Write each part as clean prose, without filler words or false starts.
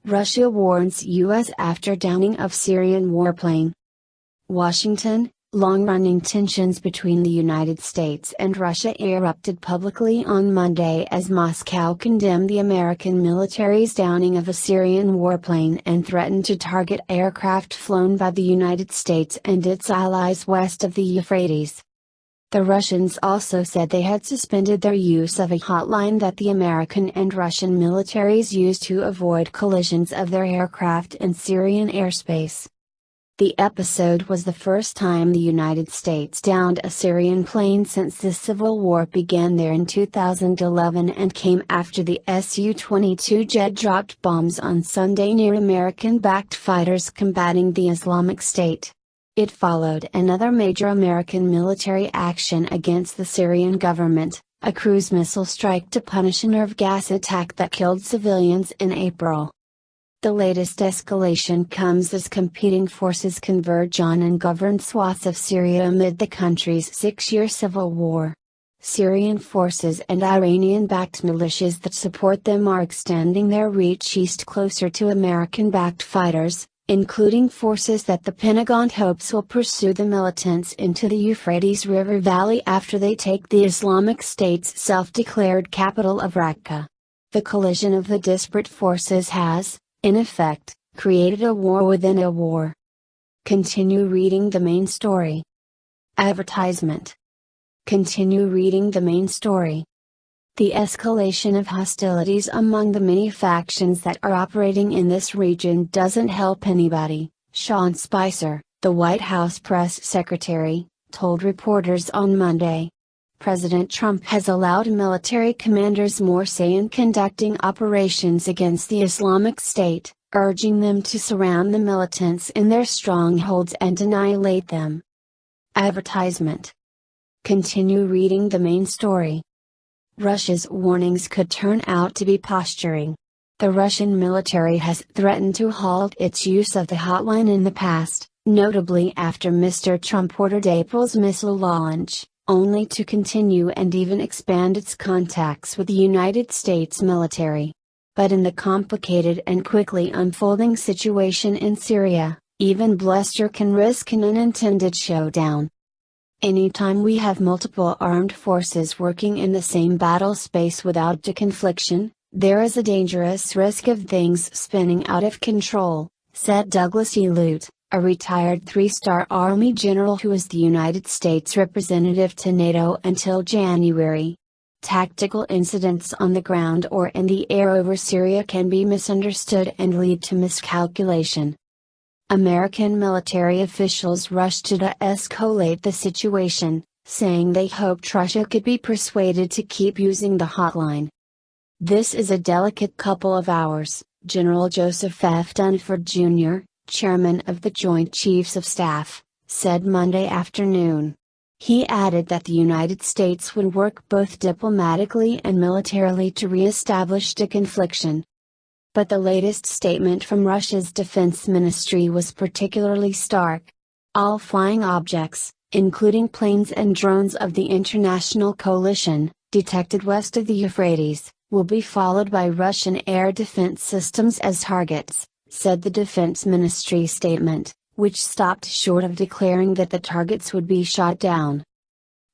Russia warns U.S. after downing of Syrian warplane. Washington, long-running tensions between the United States and Russia erupted publicly on Monday as Moscow condemned the American military's downing of a Syrian warplane and threatened to target aircraft flown by the United States and its allies west of the Euphrates. The Russians also said they had suspended their use of a hotline that the American and Russian militaries used to avoid collisions of their aircraft in Syrian airspace. The episode was the first time the United States downed a Syrian plane since the civil war began there in 2011 and came after the Su-22 jet dropped bombs on Sunday near American-backed fighters combating the Islamic State. It followed another major American military action against the Syrian government, a cruise missile strike to punish a nerve gas attack that killed civilians in April. The latest escalation comes as competing forces converge on ungoverned swaths of Syria amid the country's 6-year civil war. Syrian forces and Iranian-backed militias that support them are extending their reach east closer to American-backed fighters, including forces that the Pentagon hopes will pursue the militants into the Euphrates River Valley after they take the Islamic State's self-declared capital of Raqqa. The collision of the disparate forces has, in effect, created a war within a war. Continue reading the main story. Advertisement. Continue reading the main story. The escalation of hostilities among the many factions that are operating in this region doesn't help anybody, Sean Spicer, the White House press secretary, told reporters on Monday. President Trump has allowed military commanders more say in conducting operations against the Islamic State, urging them to surround the militants in their strongholds and annihilate them. Advertisement. Continue reading the main story. Russia's warnings could turn out to be posturing. The Russian military has threatened to halt its use of the hotline in the past, notably after Mr. Trump ordered April's missile launch, only to continue and even expand its contacts with the United States military. But in the complicated and quickly unfolding situation in Syria, even bluster can risk an unintended showdown. Anytime we have multiple armed forces working in the same battle space without deconfliction, there is a dangerous risk of things spinning out of control, said Douglas E. Lute, a retired 3-star Army general who was the United States representative to NATO until January. Tactical incidents on the ground or in the air over Syria can be misunderstood and lead to miscalculation. American military officials rushed to de-escalate the situation, saying they hoped Russia could be persuaded to keep using the hotline. This is a delicate couple of hours, General Joseph F. Dunford Jr., chairman of the Joint Chiefs of Staff, said Monday afternoon. He added that the United States would work both diplomatically and militarily to re-establish deconfliction. But the latest statement from Russia's defense ministry was particularly stark. All flying objects, including planes and drones of the international coalition, detected west of the Euphrates, will be followed by Russian air defense systems as targets, said the defense ministry statement, which stopped short of declaring that the targets would be shot down.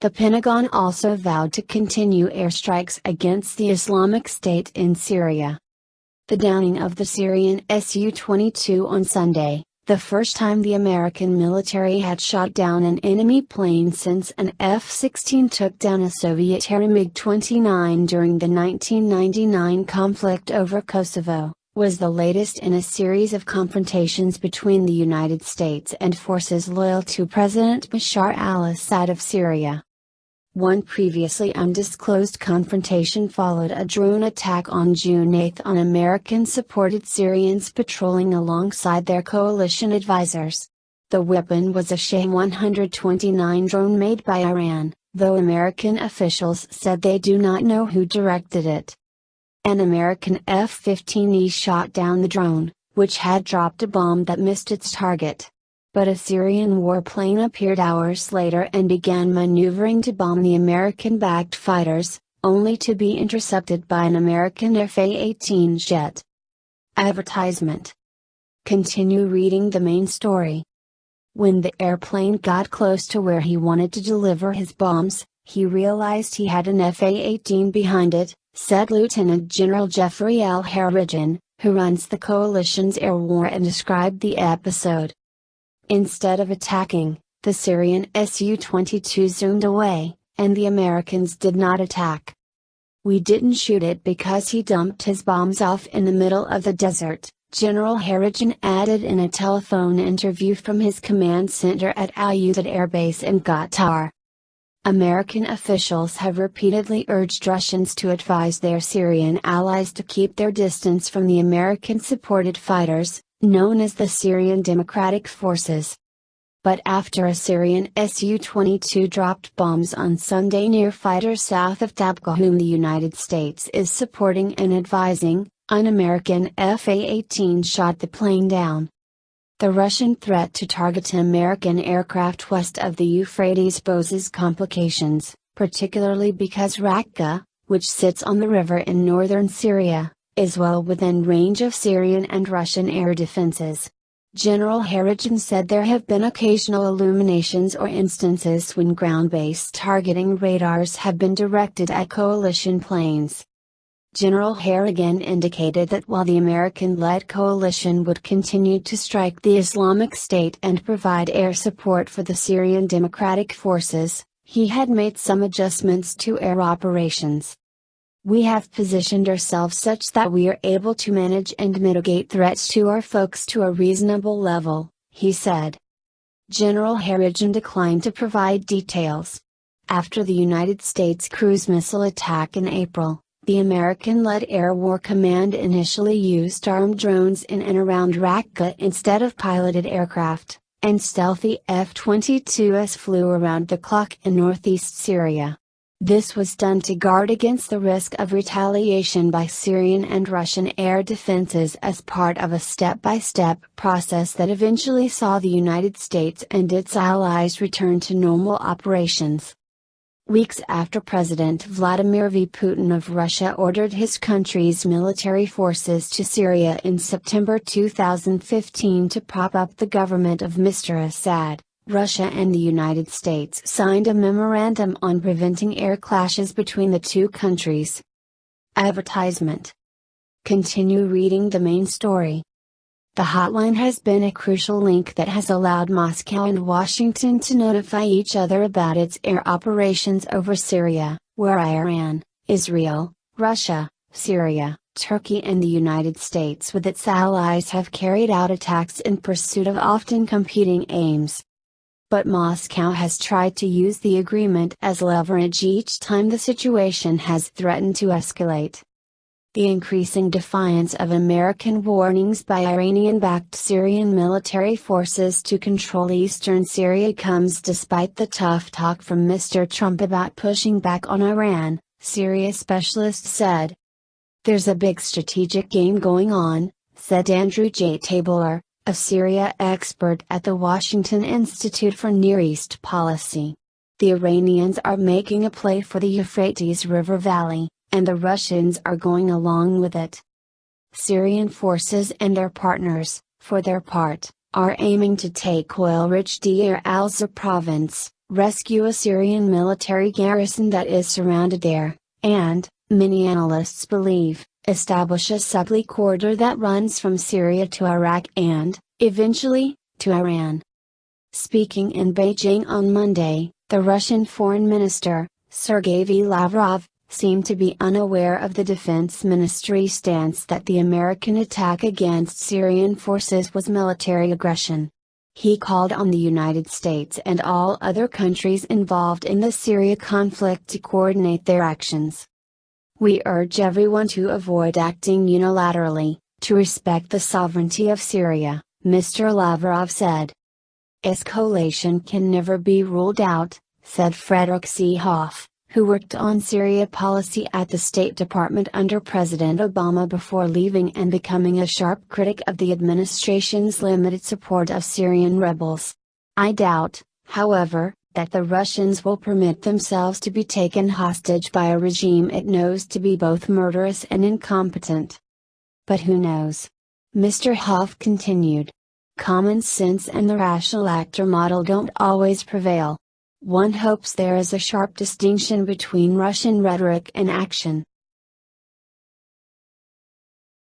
The Pentagon also vowed to continue airstrikes against the Islamic State in Syria. The downing of the Syrian Su-22 on Sunday, the first time the American military had shot down an enemy plane since an F-16 took down a Soviet-era MiG-29 during the 1999 conflict over Kosovo, was the latest in a series of confrontations between the United States and forces loyal to President Bashar al-Assad of Syria. One previously undisclosed confrontation followed a drone attack on June 8 on American-supported Syrians patrolling alongside their coalition advisors. The weapon was a Shahed-129 drone made by Iran, though American officials said they do not know who directed it. An American F-15E shot down the drone, which had dropped a bomb that missed its target. But a Syrian warplane appeared hours later and began maneuvering to bomb the American-backed fighters, only to be intercepted by an American F-A-18 jet. Advertisement. Continue reading the main story. When the airplane got close to where he wanted to deliver his bombs, he realized he had an F-18 behind it, said Lieutenant General Jeffrey L. Harrigan, who runs the coalition's air war, and described the episode. Instead of attacking, the Syrian Su-22 zoomed away, and the Americans did not attack. We didn't shoot it because he dumped his bombs off in the middle of the desert, General Harrigan added in a telephone interview from his command center at Al-Udeid Air Base in Qatar. American officials have repeatedly urged Russians to advise their Syrian allies to keep their distance from the American-supported fighters, known as the Syrian Democratic Forces. But after a Syrian Su-22 dropped bombs on Sunday near fighters south of Tabqa whom the United States is supporting and advising, an American F-18 shot the plane down. The Russian threat to target American aircraft west of the Euphrates poses complications, particularly because Raqqa, which sits on the river in northern Syria, is well within range of Syrian and Russian air defenses. General Harrigan said there have been occasional illuminations or instances when ground-based targeting radars have been directed at coalition planes. General Harrigan indicated that while the American-led coalition would continue to strike the Islamic State and provide air support for the Syrian Democratic Forces, he had made some adjustments to air operations. We have positioned ourselves such that we are able to manage and mitigate threats to our folks to a reasonable level, he said. General Harrigan declined to provide details. After the United States cruise missile attack in April, the American-led Air War Command initially used armed drones in and around Raqqa instead of piloted aircraft, and stealthy F-22s flew around the clock in northeast Syria. This was done to guard against the risk of retaliation by Syrian and Russian air defenses as part of a step-by-step process that eventually saw the United States and its allies return to normal operations. Weeks after President Vladimir Putin of Russia ordered his country's military forces to Syria in September 2015 to prop up the government of Mr. Assad, Russia and the United States signed a memorandum on preventing air clashes between the two countries. Advertisement. Continue reading the main story. The hotline has been a crucial link that has allowed Moscow and Washington to notify each other about its air operations over Syria, where Iran, Israel, Russia, Syria, Turkey and the United States with its allies have carried out attacks in pursuit of often competing aims. But Moscow has tried to use the agreement as leverage each time the situation has threatened to escalate. The increasing defiance of American warnings by Iranian-backed Syrian military forces to control eastern Syria comes despite the tough talk from Mr. Trump about pushing back on Iran, Syria specialists said. There's a big strategic game going on, said Andrew J. Tabler, a Syria expert at the Washington Institute for Near East Policy. The Iranians are making a play for the Euphrates River Valley, and the Russians are going along with it. Syrian forces and their partners, for their part, are aiming to take oil-rich Deir al-Zor province, rescue a Syrian military garrison that is surrounded there, and, many analysts believe, establish a supply corridor that runs from Syria to Iraq and, eventually, to Iran. Speaking in Beijing on Monday, the Russian Foreign Minister, Sergei Lavrov, seemed to be unaware of the Defense Ministry's stance that the American attack against Syrian forces was military aggression. He called on the United States and all other countries involved in the Syria conflict to coordinate their actions. We urge everyone to avoid acting unilaterally, to respect the sovereignty of Syria, Mr. Lavrov said. Escalation can never be ruled out, said Frederick C. Hoff, who worked on Syria policy at the State Department under President Obama before leaving and becoming a sharp critic of the administration's limited support of Syrian rebels. I doubt, however, that the Russians will permit themselves to be taken hostage by a regime it knows to be both murderous and incompetent. But who knows? Mr. Hoff continued. Common sense and the rational actor model don't always prevail. One hopes there is a sharp distinction between Russian rhetoric and action.